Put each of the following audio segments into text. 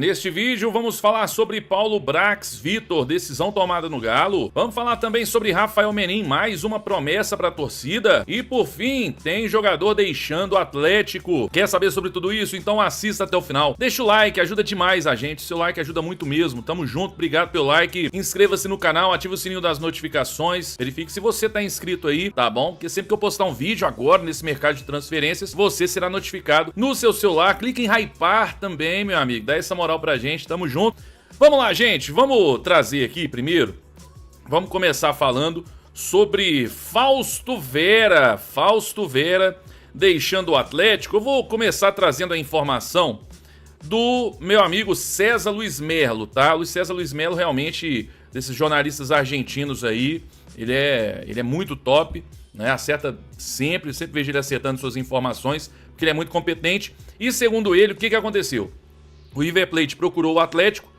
Neste vídeo vamos falar sobre Paulo Brax Vitor, decisão tomada no Galo. Vamos falar também sobre Rafael Menin, mais uma promessa para a torcida. E por fim, tem jogador deixando o Atlético. Quer saber sobre tudo isso? Então assista até o final. Deixa o like, ajuda demais a gente. Seu like ajuda muito mesmo. Tamo junto, obrigado pelo like. Inscreva-se no canal, ative o sininho das notificações. Verifique se você tá inscrito aí, tá bom? Porque sempre que eu postar um vídeo agora nesse mercado de transferências, você será notificado no seu celular. Clique em hypar também, meu amigo. Dá essa moral pra gente, tamo junto. Vamos lá, gente, vamos trazer aqui primeiro, vamos começar falando sobre Fausto Vera deixando o Atlético. Eu vou começar trazendo a informação do meu amigo César Luiz Merlo, tá? O César Luiz Merlo realmente, desses jornalistas argentinos aí, ele é muito top, né? Acerta sempre vejo ele acertando suas informações, porque ele é muito competente. E segundo ele, o que aconteceu? O River Plate procurou o Atlético,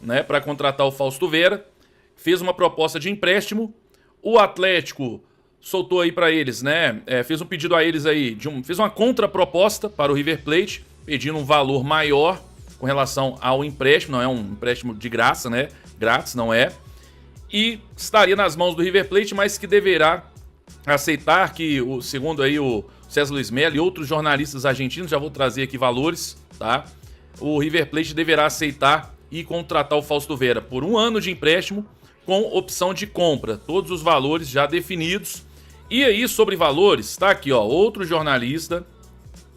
né, para contratar o Fausto Vera, fez uma proposta de empréstimo, o Atlético soltou aí para eles, né, fez um pedido a eles aí, fez uma contraproposta para o River Plate, pedindo um valor maior com relação ao empréstimo, não é um empréstimo de graça, né, grátis, não é, e estaria nas mãos do River Plate, mas que deverá aceitar que, segundo aí o César Luiz Mello e outros jornalistas argentinos, já vou trazer aqui valores, tá? O River Plate deverá aceitar e contratar o Fausto Vera por 1 ano de empréstimo com opção de compra. Todos os valores já definidos. E aí, sobre valores, tá aqui, ó, outro jornalista,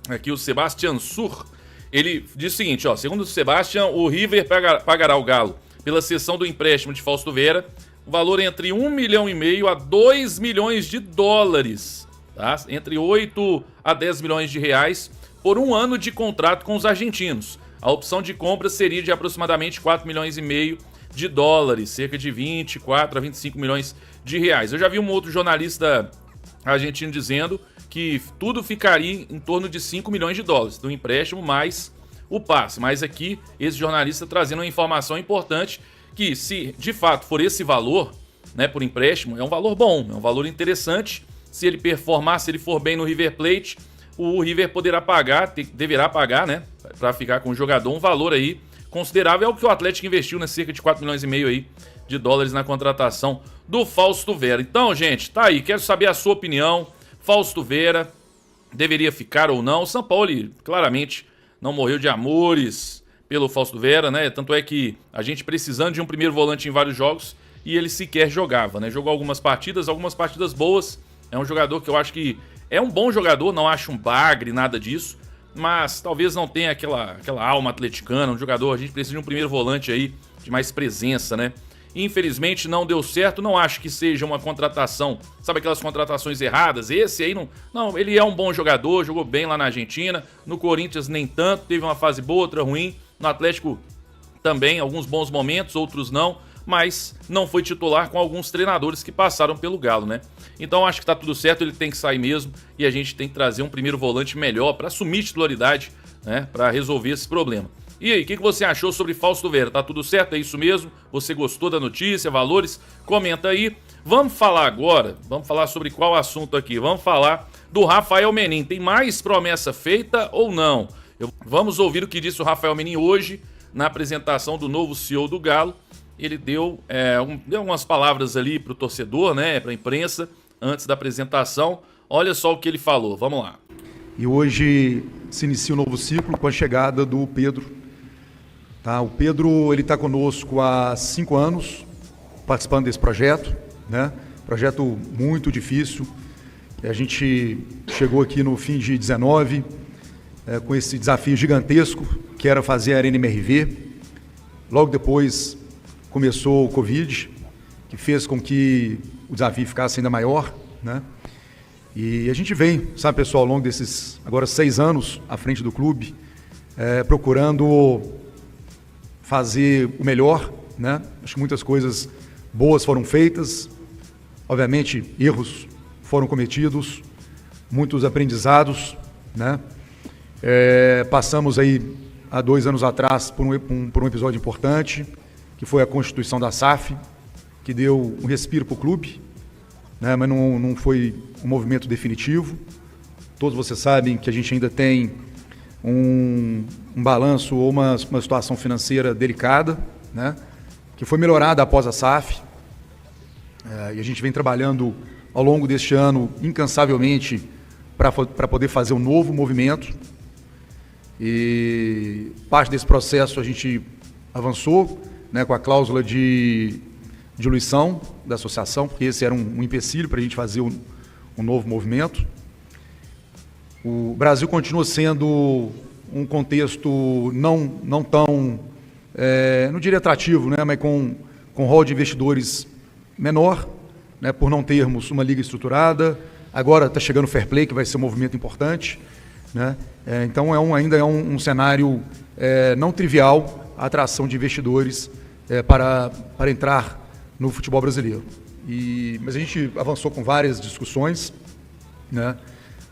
aqui o Sebastian Sur, ele diz o seguinte, ó, segundo o Sebastian, o River pagará ao Galo pela cessão do empréstimo de Fausto Vera, o valor entre 1,5 milhão a 2 milhões de dólares, tá? Entre 8 a 10 milhões de reais por 1 ano de contrato com os argentinos. A opção de compra seria de aproximadamente 4 milhões e meio de dólares, cerca de 24 a 25 milhões de reais. Eu já vi um outro jornalista argentino dizendo que tudo ficaria em torno de 5 milhões de dólares, do empréstimo mais o passe. Mas aqui, esse jornalista trazendo uma informação importante que, se de fato for esse valor, né, por empréstimo, é um valor bom, é um valor interessante. Se ele performar, se ele for bem no River Plate, o River poderá pagar, deverá pagar, né, para ficar com o jogador, um valor aí considerável. É o que o Atlético investiu, né, cerca de 4 milhões e meio aí de dólares na contratação do Fausto Vera. Então, gente, tá aí, quero saber a sua opinião. Fausto Vera deveria ficar ou não? O São Paulo, claramente, não morreu de amores pelo Fausto Vera, né? Tanto é que a gente precisando de um primeiro volante em vários jogos e ele sequer jogava, né? Jogou algumas partidas boas. É um jogador que eu acho que é um bom jogador, não acho um bagre, nada disso, mas talvez não tenha aquela alma atleticana, um jogador, a gente precisa de um primeiro volante aí, de mais presença, né? Infelizmente não deu certo, não acho que seja uma contratação, sabe aquelas contratações erradas? Esse aí não, ele é um bom jogador, jogou bem lá na Argentina, no Corinthians nem tanto, teve uma fase boa, outra ruim, no Atlético também, alguns bons momentos, outros não, mas não foi titular com alguns treinadores que passaram pelo Galo, né? Então acho que tá tudo certo, ele tem que sair mesmo e a gente tem que trazer um primeiro volante melhor para assumir titularidade, né? Para resolver esse problema. E aí, o que você achou sobre Fausto Vera? Tá tudo certo? É isso mesmo? Você gostou da notícia, valores? Comenta aí. Vamos falar agora, vamos falar sobre qual assunto aqui? Vamos falar do Rafael Menin. Tem mais promessa feita ou não? Vamos ouvir o que disse o Rafael Menin hoje na apresentação do novo CEO do Galo. Ele deu algumas palavras ali para o torcedor, né, para a imprensa, antes da apresentação. Olha só o que ele falou, vamos lá. E hoje se inicia um novo ciclo com a chegada do Pedro. Tá? O Pedro está conosco há 5 anos, participando desse projeto, né? Projeto muito difícil. A gente chegou aqui no fim de 19, com esse desafio gigantesco, que era fazer a Arena MRV. Logo depois começou o Covid, que fez com que o desafio ficasse ainda maior, né? E a gente vem, sabe, pessoal, ao longo desses agora 6 anos à frente do clube, procurando fazer o melhor, né? Acho que muitas coisas boas foram feitas, obviamente erros foram cometidos, muitos aprendizados, né? Passamos aí há 2 anos atrás por um episódio importante, que foi a constituição da SAF, que deu um respiro para o clube, né? Mas não foi um movimento definitivo. Todos vocês sabem que a gente ainda tem um balanço ou uma situação financeira delicada, né, que foi melhorada após a SAF. E a gente vem trabalhando ao longo deste ano incansavelmente para poder fazer um novo movimento. E parte desse processo a gente avançou, né, com a cláusula de diluição da associação, porque esse era um empecilho para a gente fazer um novo movimento. O Brasil continua sendo um contexto não tão, não diria atrativo, né, mas com rol de investidores menor, né, por não termos uma liga estruturada. Agora está chegando o Fair Play, que vai ser um movimento importante, né? Então ainda é um cenário não trivial a atração de investidores para entrar no futebol brasileiro. Mas a gente avançou com várias discussões, né?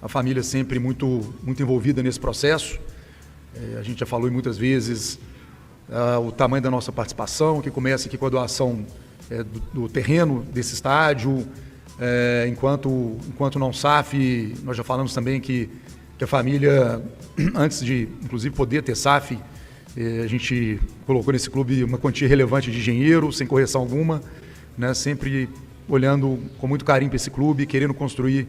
A família sempre muito envolvida nesse processo. A gente já falou muitas vezes o tamanho da nossa participação, que começa aqui com a doação do terreno desse estádio. Enquanto não SAF, nós já falamos também que a família, antes de, inclusive, poder ter SAF, a gente colocou nesse clube uma quantia relevante de dinheiro, sem correção alguma, né? Sempre olhando com muito carinho para esse clube, querendo construir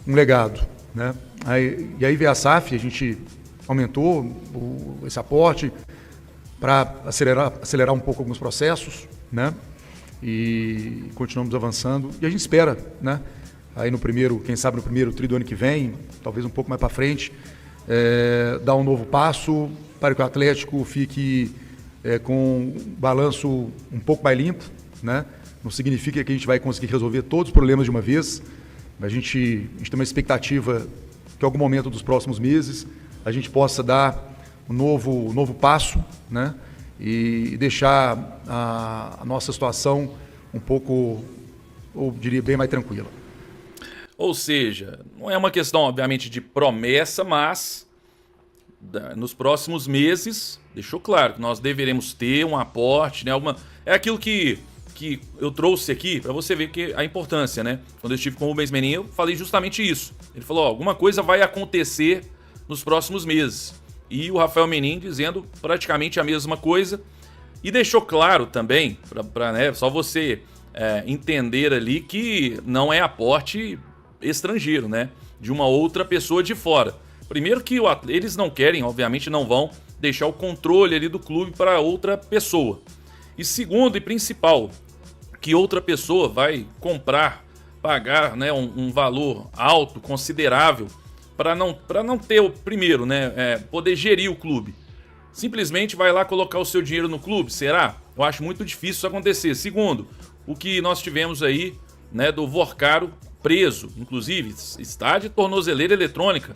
um legado, né? E aí veio a SAF, a gente aumentou esse aporte para acelerar um pouco alguns processos, né? E continuamos avançando. E a gente espera, né, aí quem sabe no primeiro tri do ano que vem, talvez um pouco mais para frente, dar um novo passo para que o Atlético fique com um balanço um pouco mais limpo, né? Não significa que a gente vai conseguir resolver todos os problemas de uma vez, mas a gente tem uma expectativa que em algum momento dos próximos meses a gente possa dar um novo passo, né? E deixar a nossa situação um pouco, eu diria, bem mais tranquila. Ou seja, não é uma questão, obviamente, de promessa, mas nos próximos meses, deixou claro que nós deveremos ter um aporte, né? É aquilo que eu trouxe aqui para você ver que a importância, né? Quando eu estive com o Rubens Menin, eu falei justamente isso. Ele falou, alguma coisa vai acontecer nos próximos meses. E o Rafael Menin dizendo praticamente a mesma coisa. E deixou claro também, né, só você entender ali que não é aporte estrangeiro, né? De uma outra pessoa de fora. Primeiro que eles não querem, obviamente não vão deixar o controle ali do clube para outra pessoa. E segundo e principal, que outra pessoa vai pagar, né, um valor alto, considerável, para não ter o primeiro, né, poder gerir o clube. Simplesmente vai lá colocar o seu dinheiro no clube, será? Eu acho muito difícil isso acontecer. Segundo, o que nós tivemos aí, né, do Vorcaro preso, inclusive está de tornozeleira eletrônica,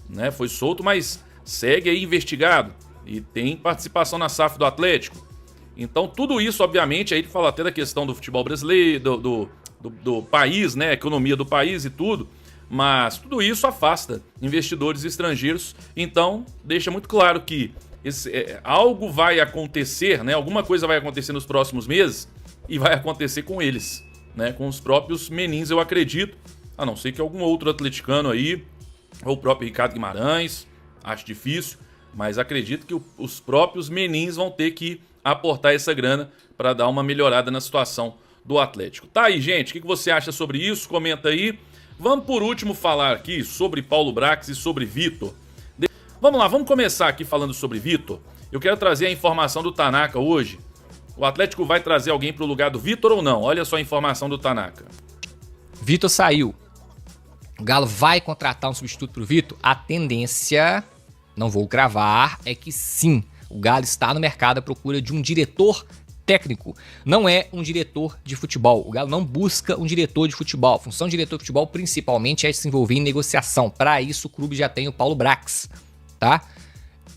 né, foi solto, mas segue aí investigado e tem participação na SAF do Atlético. Então tudo isso, obviamente, aí ele fala até da questão do futebol brasileiro, do país, né, economia do país e tudo. Mas tudo isso afasta investidores estrangeiros, então deixa muito claro que algo vai acontecer, né? Alguma coisa vai acontecer nos próximos meses e vai acontecer com eles, né? Com os próprios Menins, eu acredito, a não ser que algum outro atleticano aí, ou o próprio Ricardo Guimarães, acho difícil, mas acredito que os próprios Menins vão ter que aportar essa grana para dar uma melhorada na situação do Atlético. Tá aí, gente, o que você acha sobre isso? Comenta aí. Vamos por último falar aqui sobre Paulo Brax e sobre Vitor. Vamos lá, vamos começar aqui falando sobre Vitor. Eu quero trazer a informação do Tanaka hoje. O Atlético vai trazer alguém para o lugar do Vitor ou não? Olha só a informação do Tanaka. Vitor saiu. O Galo vai contratar um substituto para o Vitor? A tendência, não vou cravar, é que sim. O Galo está no mercado à procura de um diretor técnico, não é um diretor de futebol. O Galo não busca um diretor de futebol. A função de diretor de futebol principalmente é se envolver em negociação. Para isso o clube já tem o Paulo Brax, tá?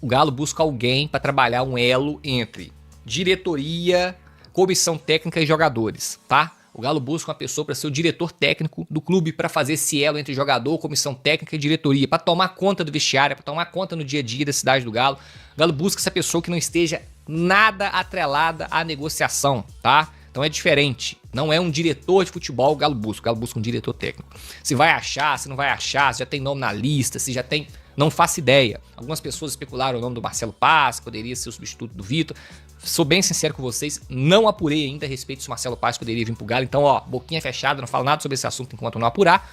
O Galo busca alguém para trabalhar um elo entre diretoria, comissão técnica e jogadores, tá? O Galo busca uma pessoa para ser o diretor técnico do clube, para fazer esse elo entre jogador, comissão técnica e diretoria, para tomar conta do vestiário, para tomar conta no dia a dia da cidade do Galo. O Galo busca essa pessoa que não esteja nada atrelada à negociação, tá? Então é diferente. Não é um diretor de futebol o Galo busca um diretor técnico. Se vai achar, se não vai achar, se já tem nome na lista, se já tem... Não faço ideia. Algumas pessoas especularam o nome do Marcelo Paz, que poderia ser o substituto do Vitor. Sou bem sincero com vocês, não apurei ainda a respeito se o Marcelo Paz poderia vir pro Galo. Então, ó, boquinha fechada, não falo nada sobre esse assunto enquanto não apurar.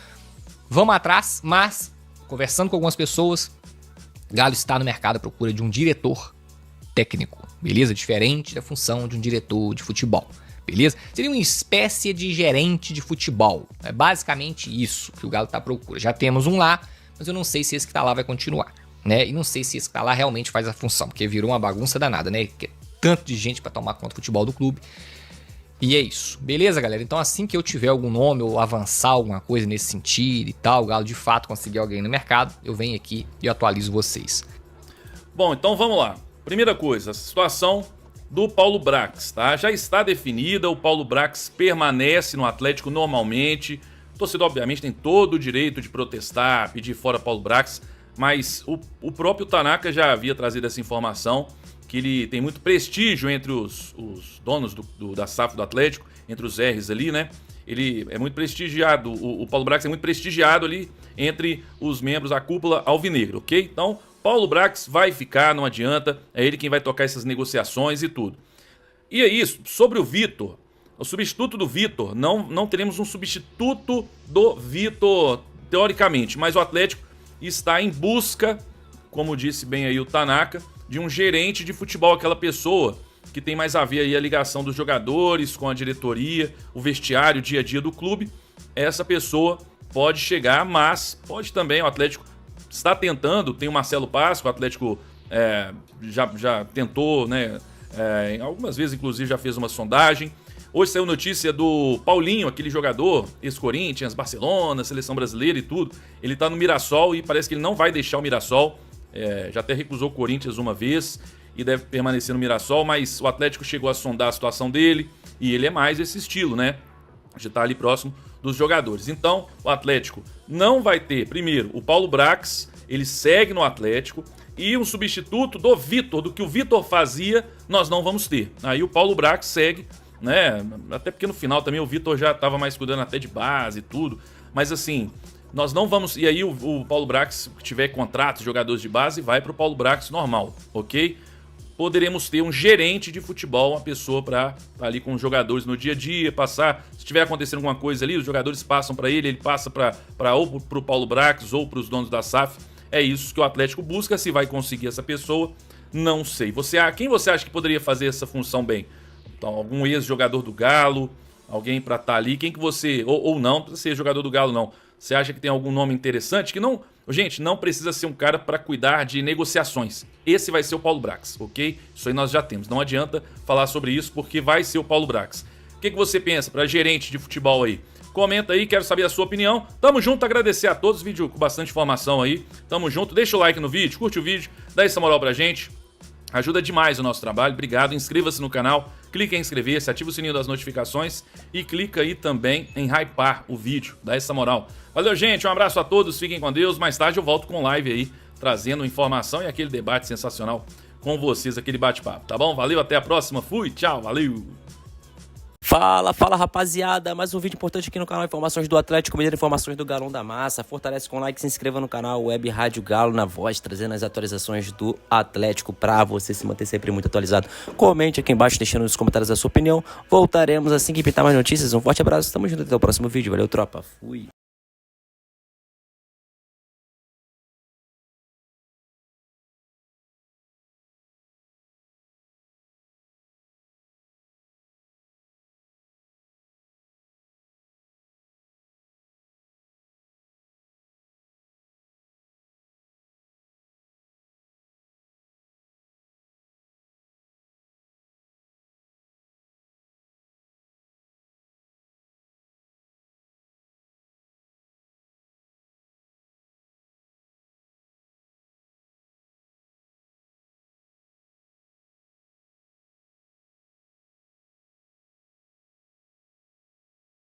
Vamos atrás, mas, conversando com algumas pessoas, Galo está no mercado à procura de um diretor técnico, beleza? Diferente da função de um diretor de futebol, beleza? Seria uma espécie de gerente de futebol. É basicamente isso que o Galo está à procura. Já temos um lá, mas eu não sei se esse que tá lá vai continuar, né? E não sei se esse que tá lá realmente faz a função, porque virou uma bagunça danada, né? Tanto de gente para tomar conta do futebol do clube. E é isso. Beleza, galera? Então assim que eu tiver algum nome ou avançar alguma coisa nesse sentido e tal, o Galo de fato conseguir alguém no mercado, eu venho aqui e atualizo vocês. Bom, então vamos lá. Primeira coisa, a situação do Paulo Brax, tá? Já está definida, o Paulo Brax permanece no Atlético normalmente. O torcedor, obviamente, tem todo o direito de protestar, pedir fora Paulo Brax, mas o próprio Tanaka já havia trazido essa informação, que ele tem muito prestígio entre os donos da SAF do Atlético, entre os R's ali, né? Ele é muito prestigiado, o Paulo Brax é muito prestigiado ali entre os membros da cúpula alvinegra, ok? Então, Paulo Brax vai ficar, não adianta, é ele quem vai tocar essas negociações e tudo. E é isso, sobre o Vitor, o substituto do Vitor, não teremos um substituto do Vitor, teoricamente, mas o Atlético está em busca, como disse bem aí o Tanaka, de um gerente de futebol, aquela pessoa que tem mais a ver aí a ligação dos jogadores com a diretoria, o vestiário, o dia a dia do clube. Essa pessoa pode chegar, mas pode também, o Atlético está tentando, tem o Marcelo Paz, o Atlético já tentou, né, algumas vezes inclusive já fez uma sondagem. Hoje saiu notícia do Paulinho, aquele jogador, ex-Corinthians, Barcelona, seleção brasileira e tudo. Ele tá no Mirassol e parece que ele não vai deixar o Mirassol. Já até recusou o Corinthians uma vez e deve permanecer no Mirassol, mas o Atlético chegou a sondar a situação dele e ele é mais esse estilo, né? Já tá ali próximo dos jogadores. Então, o Atlético não vai ter, primeiro, o Paulo Brax, ele segue no Atlético, e um substituto do Vitor, do que o Vitor fazia, nós não vamos ter. Aí o Paulo Brax segue, né? Até porque no final também o Vitor já estava mais cuidando até de base e tudo. Mas assim, nós não vamos... E aí o Paulo Brax, que tiver contrato de jogadores de base, vai para o Paulo Brax normal, ok? Poderemos ter um gerente de futebol, uma pessoa para estar ali com os jogadores no dia a dia, passar... Se tiver acontecendo alguma coisa ali, os jogadores passam para ele passa ou para o Paulo Brax ou para os donos da SAF. É isso que o Atlético busca. Se vai conseguir essa pessoa, não sei. Quem você acha que poderia fazer essa função bem? Então, algum ex-jogador do Galo, alguém para estar ali, quem que você... Ou não, não precisa ser jogador do Galo, não. Você acha que tem algum nome interessante? Que não... Gente, não precisa ser um cara para cuidar de negociações. Esse vai ser o Paulo Brax, ok? Isso aí nós já temos. Não adianta falar sobre isso, porque vai ser o Paulo Brax. O que você pensa para gerente de futebol aí? Comenta aí, quero saber a sua opinião. Tamo junto, agradecer a todos, vídeo com bastante informação aí. Tamo junto, deixa o like no vídeo, curte o vídeo, dá essa moral pra gente. Ajuda demais o nosso trabalho, obrigado. Inscreva-se no canal, clica em inscrever-se, ativa o sininho das notificações e clica aí também em hypar o vídeo, dá essa moral. Valeu, gente, um abraço a todos, fiquem com Deus. Mais tarde eu volto com live aí, trazendo informação e aquele debate sensacional com vocês, aquele bate-papo, tá bom? Valeu, até a próxima, fui, tchau, valeu! Fala rapaziada, mais um vídeo importante aqui no canal, informações do Atlético Mineiro, informações do Galão da Massa. Fortalece com like, se inscreva no canal Web Rádio Galo na Voz, trazendo as atualizações do Atlético pra você se manter sempre muito atualizado. Comente aqui embaixo, deixando nos comentários a sua opinião. Voltaremos assim que pintar mais notícias. Um forte abraço, tamo junto, até o próximo vídeo. Valeu, tropa, fui!